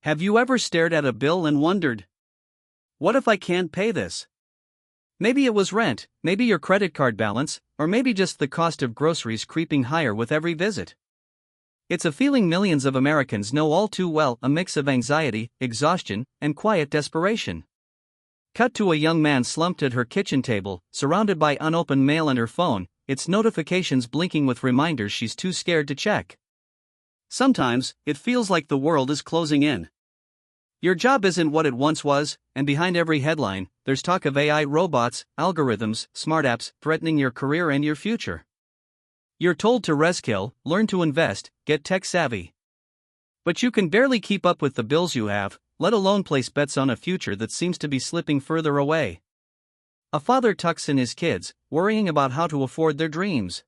Have you ever stared at a bill and wondered, what if I can't pay this? Maybe it was rent, maybe your credit card balance, or maybe just the cost of groceries creeping higher with every visit. It's a feeling millions of Americans know all too well, a mix of anxiety, exhaustion, and quiet desperation. Cut to a young man slumped at her kitchen table, surrounded by unopened mail and her phone, its notifications blinking with reminders she's too scared to check. Sometimes, it feels like the world is closing in. Your job isn't what it once was, and behind every headline, there's talk of AI, robots, algorithms, smart apps threatening your career and your future. You're told to reskill, learn to invest, get tech savvy. But you can barely keep up with the bills you have, let alone place bets on a future that seems to be slipping further away. A father tucks in his kids, worrying about how to afford their dreams.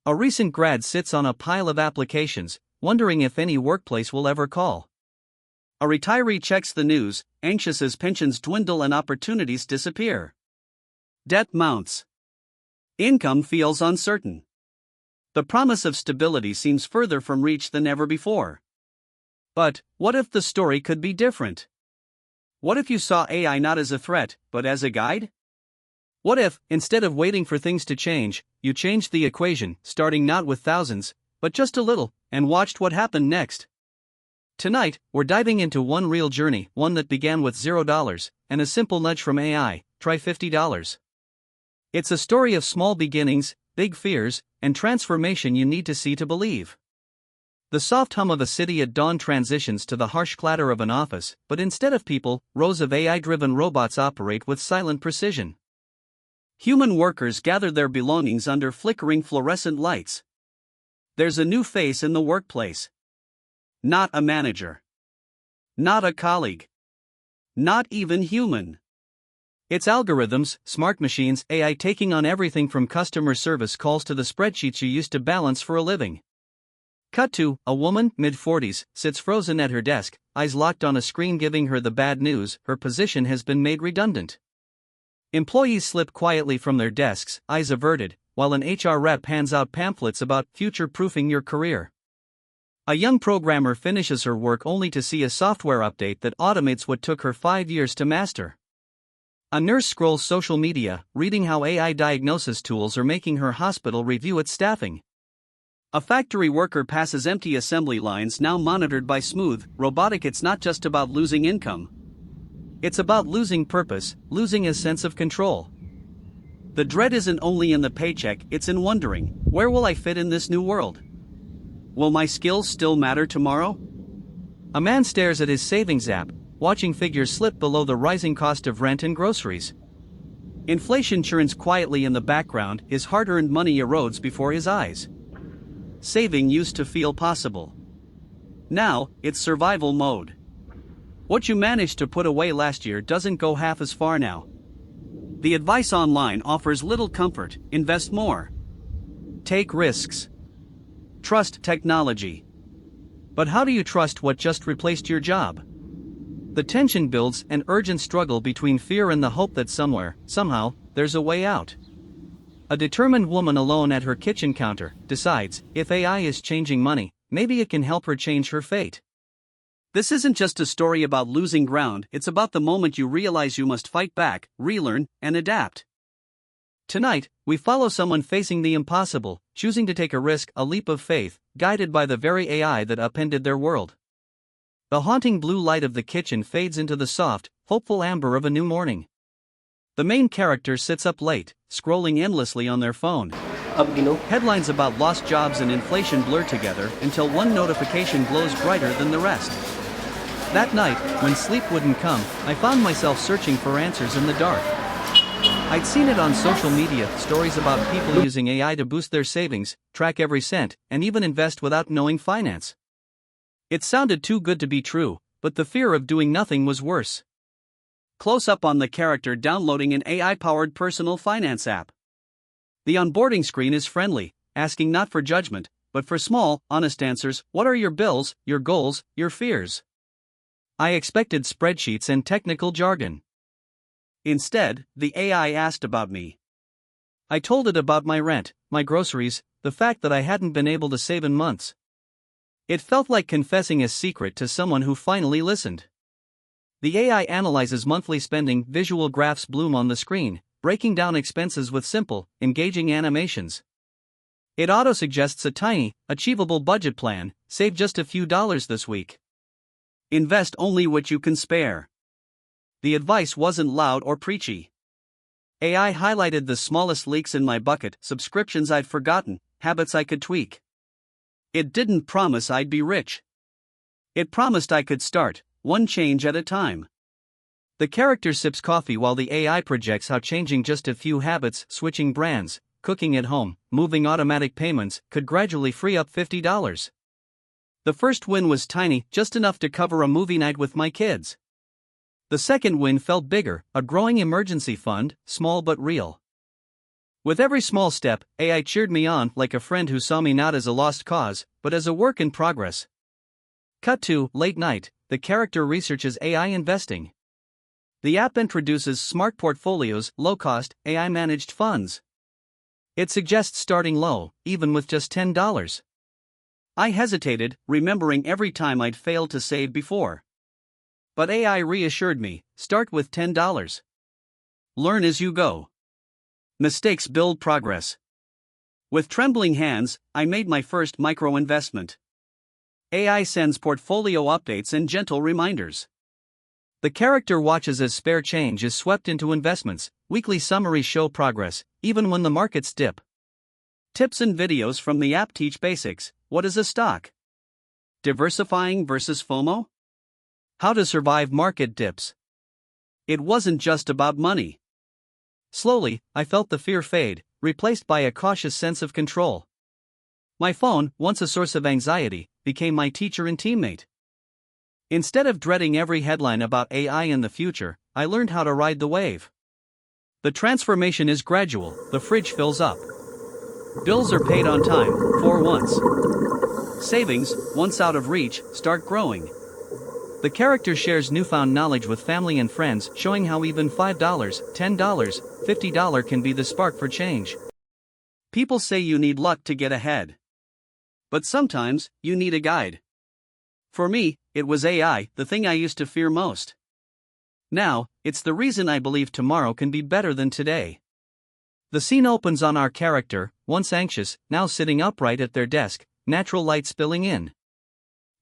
A recent grad sits on a pile of applications, wondering if any workplace will ever call. A retiree checks the news, anxious as pensions dwindle and opportunities disappear. Debt mounts. Income feels uncertain. The promise of stability seems further from reach than ever before. But, what if the story could be different? What if you saw AI not as a threat, but as a guide? What if, instead of waiting for things to change, you changed the equation, starting not with thousands, but just a little, and watched what happened next? Tonight, we're diving into one real journey, one that began with $0, and a simple nudge from AI, try $50. It's a story of small beginnings, big fears, and transformation you need to see to believe. The soft hum of a city at dawn transitions to the harsh clatter of an office, but instead of people, rows of AI-driven robots operate with silent precision. Human workers gather their belongings under flickering fluorescent lights. There's a new face in the workplace. Not a manager. Not a colleague. Not even human. It's algorithms, smart machines, AI taking on everything from customer service calls to the spreadsheets you used to balance for a living. Cut to, a woman, mid-40s, sits frozen at her desk, eyes locked on a screen giving her the bad news, her position has been made redundant. Employees slip quietly from their desks, eyes averted, while an HR rep hands out pamphlets about future-proofing your career. A young programmer finishes her work only to see a software update that automates what took her 5 years to master. A nurse scrolls social media, reading how AI diagnosis tools are making her hospital review its staffing. A factory worker passes empty assembly lines now monitored by smooth, robotic. It's not just about losing income. It's about losing purpose, losing a sense of control. The dread isn't only in the paycheck, it's in wondering, where will I fit in this new world? Will my skills still matter tomorrow? A man stares at his savings app, watching figures slip below the rising cost of rent and groceries. Inflation churns quietly in the background, his hard-earned money erodes before his eyes. Saving used to feel possible. Now, it's survival mode. What you managed to put away last year doesn't go half as far now. The advice online offers little comfort, invest more. Take risks. Trust technology. But how do you trust what just replaced your job? The tension builds, an urgent struggle between fear and the hope that somewhere, somehow, there's a way out. A determined woman alone at her kitchen counter decides, if AI is changing money, maybe it can help her change her fate. This isn't just a story about losing ground, it's about the moment you realize you must fight back, relearn, and adapt. Tonight, we follow someone facing the impossible, choosing to take a risk, a leap of faith, guided by the very AI that upended their world. The haunting blue light of the kitchen fades into the soft, hopeful amber of a new morning. The main character sits up late, scrolling endlessly on their phone. Headlines about lost jobs and inflation blur together until one notification glows brighter than the rest. That night, when sleep wouldn't come, I found myself searching for answers in the dark. I'd seen it on social media, stories about people using AI to boost their savings, track every cent, and even invest without knowing finance. It sounded too good to be true, but the fear of doing nothing was worse. Close up on the character downloading an AI-powered personal finance app. The onboarding screen is friendly, asking not for judgment, but for small, honest answers. What are your bills, your goals, your fears? I expected spreadsheets and technical jargon. Instead, the AI asked about me. I told it about my rent, my groceries, the fact that I hadn't been able to save in months. It felt like confessing a secret to someone who finally listened. The AI analyzes monthly spending, visual graphs bloom on the screen, breaking down expenses with simple, engaging animations. It auto-suggests a tiny, achievable budget plan: save just a few dollars this week. Invest only what you can spare. The advice wasn't loud or preachy. AI highlighted the smallest leaks in my bucket: subscriptions I'd forgotten, habits I could tweak. It didn't promise I'd be rich. It promised I could start, one change at a time. The character sips coffee while the AI projects how changing just a few habits, switching brands, cooking at home, moving automatic payments, could gradually free up $50. The first win was tiny, just enough to cover a movie night with my kids. The second win felt bigger: a growing emergency fund, small but real. With every small step, AI cheered me on, like a friend who saw me not as a lost cause, but as a work in progress. Cut to late night. The character researches AI investing. The app introduces smart portfolios, low-cost, AI-managed funds. It suggests starting low, even with just $10. I hesitated, remembering every time I'd failed to save before. But AI reassured me: start with $10. Learn as you go. Mistakes build progress. With trembling hands, I made my first micro-investment. AI sends portfolio updates and gentle reminders. The character watches as spare change is swept into investments. Weekly summaries show progress, even when the markets dip. Tips and videos from the app teach basics: what is a stock? Diversifying versus FOMO? How to survive market dips. It wasn't just about money. Slowly, I felt the fear fade, replaced by a cautious sense of control. My phone, once a source of anxiety, became my teacher and teammate. Instead of dreading every headline about AI in the future, I learned how to ride the wave. The transformation is gradual: the fridge fills up. Bills are paid on time, for once. Savings, once out of reach, start growing. The character shares newfound knowledge with family and friends, showing how even $5, $10, $50 can be the spark for change. People say you need luck to get ahead. But sometimes, you need a guide. For me, it was AI, the thing I used to fear most. Now, it's the reason I believe tomorrow can be better than today. The scene opens on our character, once anxious, now sitting upright at their desk, natural light spilling in.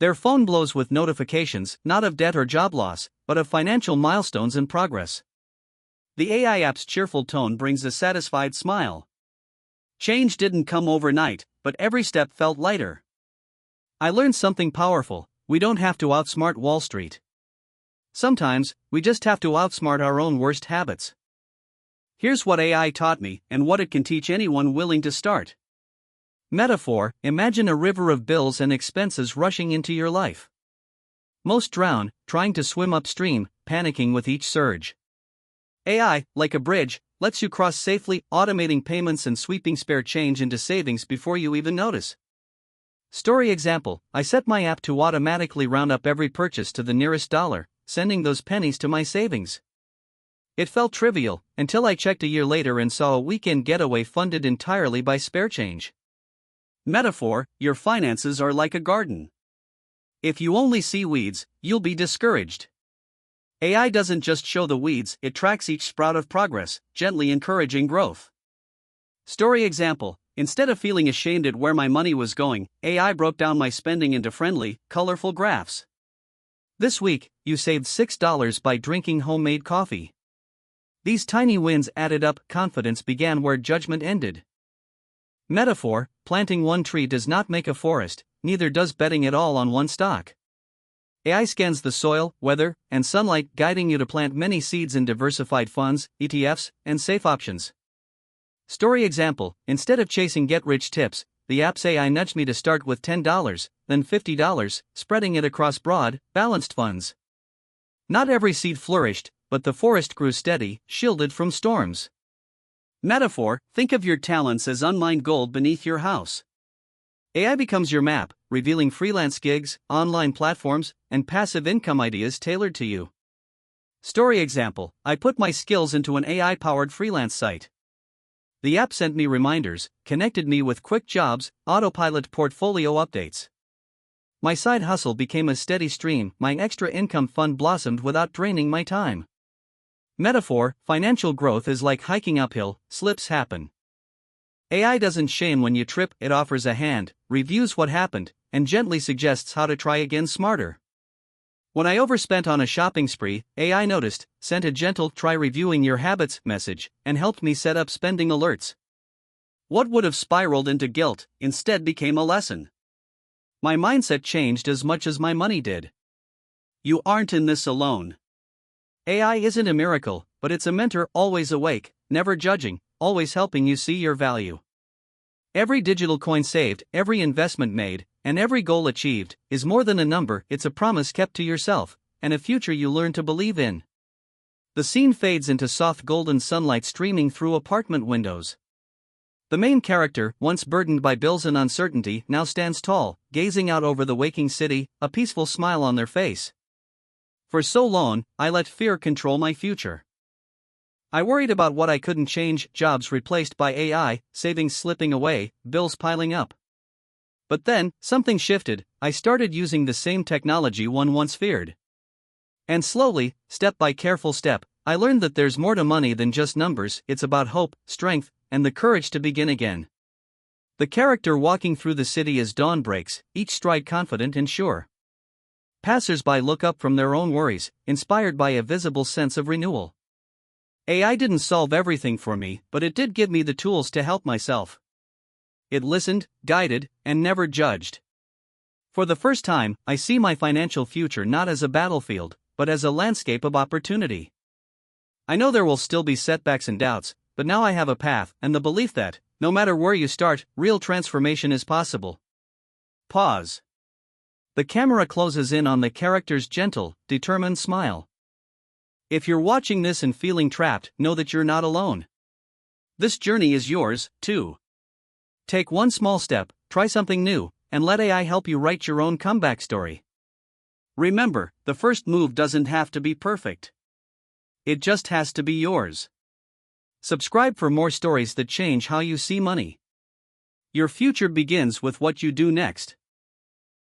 Their phone glows with notifications, not of debt or job loss, but of financial milestones in progress. The AI app's cheerful tone brings a satisfied smile. Change didn't come overnight, but every step felt lighter. I learned something powerful: we don't have to outsmart Wall Street. Sometimes, we just have to outsmart our own worst habits. Here's what AI taught me, and what it can teach anyone willing to start. Metaphor: imagine a river of bills and expenses rushing into your life. Most drown, trying to swim upstream, panicking with each surge. AI, like a bridge, lets you cross safely, automating payments and sweeping spare change into savings before you even notice. Story example: I set my app to automatically round up every purchase to the nearest dollar, sending those pennies to my savings. It felt trivial, until I checked a year later and saw a weekend getaway funded entirely by spare change. Metaphor: your finances are like a garden. If you only see weeds, you'll be discouraged. AI doesn't just show the weeds, it tracks each sprout of progress, gently encouraging growth. Story example: instead of feeling ashamed at where my money was going, AI broke down my spending into friendly, colorful graphs. This week, you saved $6 by drinking homemade coffee. These tiny wins added up. Confidence began where judgment ended. Metaphor: planting one tree does not make a forest, neither does betting it all on one stock. AI scans the soil, weather, and sunlight, guiding you to plant many seeds in diversified funds, ETFs, and safe options. Story example: instead of chasing get-rich tips, the app's AI nudged me to start with $10, then $50, spreading it across broad, balanced funds. Not every seed flourished, but the forest grew steady, shielded from storms. Metaphor: think of your talents as unmined gold beneath your house. AI becomes your map, revealing freelance gigs, online platforms, and passive income ideas tailored to you. Story example: I put my skills into an AI-powered freelance site. The app sent me reminders, connected me with quick jobs, autopilot portfolio updates. My side hustle became a steady stream, my extra income fund blossomed without draining my time. Metaphor: financial growth is like hiking uphill, slips happen. AI doesn't shame when you trip, it offers a hand, reviews what happened, and gently suggests how to try again smarter. When I overspent on a shopping spree, AI noticed, sent a gentle "try reviewing your habits" message, and helped me set up spending alerts. What would have spiraled into guilt instead became a lesson. My mindset changed as much as my money did. You aren't in this alone. AI isn't a miracle, but it's a mentor, always awake, never judging, always helping you see your value. Every digital coin saved, every investment made, and every goal achieved is more than a number, it's a promise kept to yourself, and a future you learn to believe in. The scene fades into soft golden sunlight streaming through apartment windows. The main character, once burdened by bills and uncertainty, now stands tall, gazing out over the waking city, a peaceful smile on their face. For so long, I let fear control my future. I worried about what I couldn't change, jobs replaced by AI, savings slipping away, bills piling up. But then, something shifted, I started using the same technology one once feared. And slowly, step by careful step, I learned that there's more to money than just numbers, it's about hope, strength, and the courage to begin again. The character walking through the city as dawn breaks, each stride confident and sure. Passers-by look up from their own worries, inspired by a visible sense of renewal. AI didn't solve everything for me, but it did give me the tools to help myself. It listened, guided, and never judged. For the first time, I see my financial future not as a battlefield, but as a landscape of opportunity. I know there will still be setbacks and doubts, but now I have a path and the belief that, no matter where you start, real transformation is possible. Pause. The camera closes in on the character's gentle, determined smile. If you're watching this and feeling trapped, know that you're not alone. This journey is yours, too. Take one small step, try something new, and let AI help you write your own comeback story. Remember, the first move doesn't have to be perfect. It just has to be yours. Subscribe for more stories that change how you see money. Your future begins with what you do next.